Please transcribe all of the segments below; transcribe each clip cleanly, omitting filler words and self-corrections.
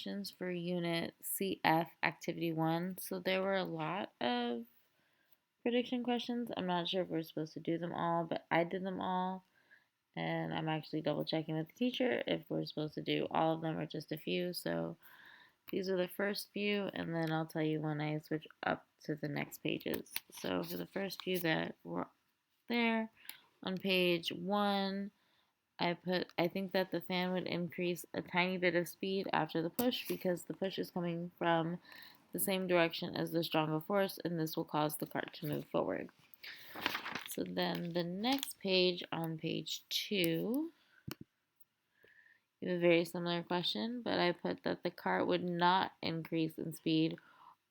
questions for Unit CF Activity 1. So there were a lot of prediction questions. I'm not sure if we're supposed to do them all, but I did them all. And I'm actually double checking with the teacher if we're supposed to do all of them or just a few. So these are the first few, and then I'll tell you when I switch up to the next pages. So for the first few that were there, on page 1, I think that the fan would increase a tiny bit of speed after the push because the push is coming from the same direction as the stronger force, and this will cause the cart to move forward. So then the next page, on page 2, you have a very similar question, but I put that the cart would not increase in speed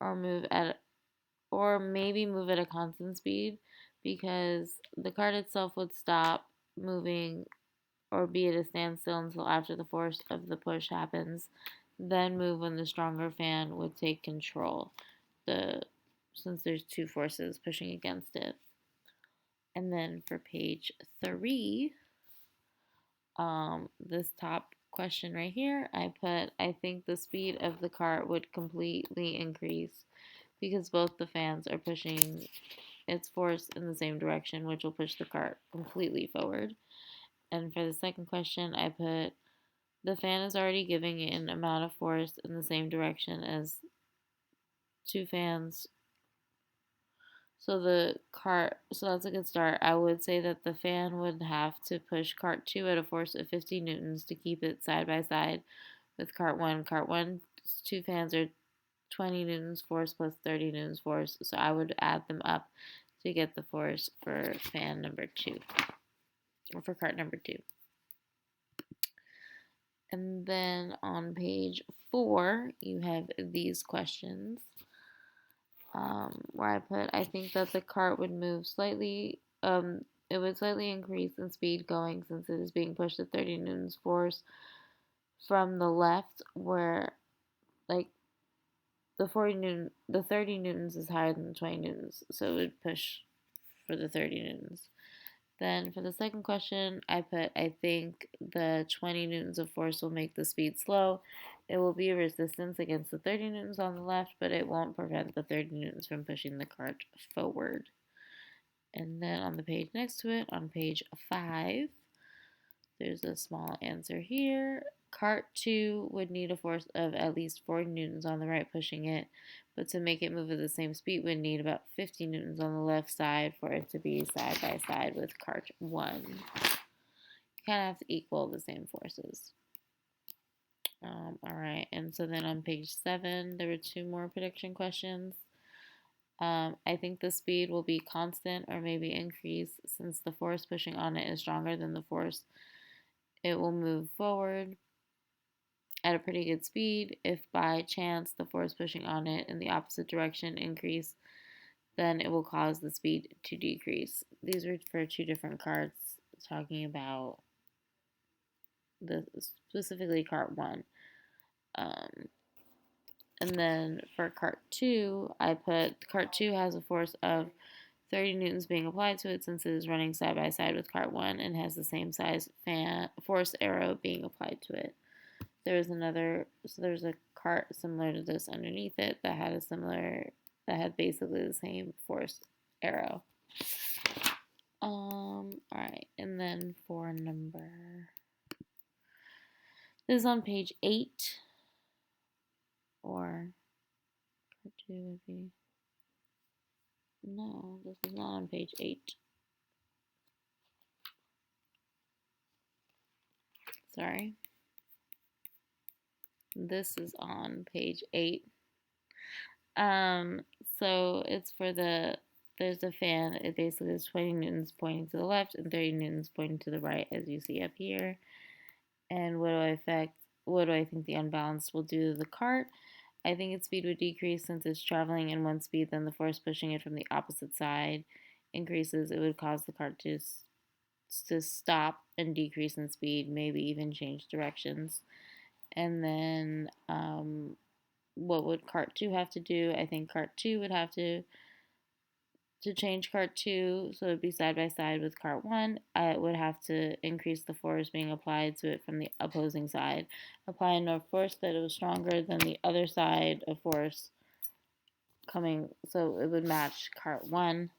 or maybe move at a constant speed because the cart itself would stop moving or be at a standstill until after the force of the push happens, then move when the stronger fan would take control. Since there's two forces pushing against it. And then for page 3, this top question right here, I think the speed of the cart would completely increase because both the fans are pushing its force in the same direction, which will push the cart completely forward. And for the second question, I put the fan is already giving an amount of force in the same direction as two fans. So that's a good start. I would say that the fan would have to push cart 2 at a force of 50 newtons to keep it side by side with cart 1. Cart 1's two fans are 20 newtons force plus 30 newtons force. So I would add them up to get the force for fan number 2, or for cart number 2. And then on page 4, you have these questions where I think that the cart would move slightly, it would slightly increase in speed going since it is being pushed at 30 newtons force from the left, where like the 30 newtons is higher than the 20 newtons, so it would push for the 30 newtons. Then for the second question, I think the 20 newtons of force will make the speed slow. It will be a resistance against the 30 newtons on the left, but it won't prevent the 30 newtons from pushing the cart forward. And then on the page next to it, on page 5, there's a small answer here. Cart 2 would need a force of at least 40 newtons on the right pushing it, but to make it move at the same speed would need about 50 newtons on the left side for it to be side by side with cart 1. You kind of have to equal the same forces. Alright, and so then on page 7, there were 2 more prediction questions. I think the speed will be constant or maybe increase since the force pushing on it is stronger than the force. It will move forward at a pretty good speed. If by chance the force pushing on it in the opposite direction increase, then it will cause the speed to decrease. These are for 2 different cards talking about specifically cart 1. And then for cart 2, I put cart 2 has a force of 30 newtons being applied to it since it is running side by side with cart 1 and has the same size force arrow being applied to it. There's a cart similar to this underneath it that had basically the same force arrow. Alright, and then for this is on page 8, or cart 2 would be, no, this is not on page 8. Sorry. This is on page 8. So it's for there's a fan. It basically is 20 newtons pointing to the left and 30 newtons pointing to the right, as you see up here. And what do I think the unbalance will do to the cart? I think its speed would decrease since it's traveling in one speed, then the force pushing it from the opposite side increases. It would cause the cart to stop and decrease in speed, maybe even change directions. And then what would cart 2 have to do? I think cart 2 would have to to change cart 2, so it'd be side by side with cart 1, I would have to increase the force being applied to it from the opposing side. Apply enough force that it was stronger than the other side of force coming, so it would match cart 1.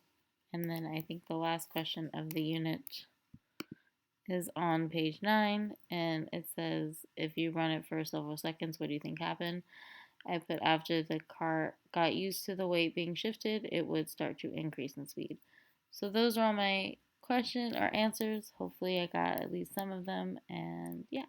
And then I think the last question of the unit is on page 9, and it says, if you run it for several seconds, what do you think happened? I put after the car got used to the weight being shifted, it would start to increase in speed. So those are all my question or answers. Hopefully I got at least some of them, and yeah.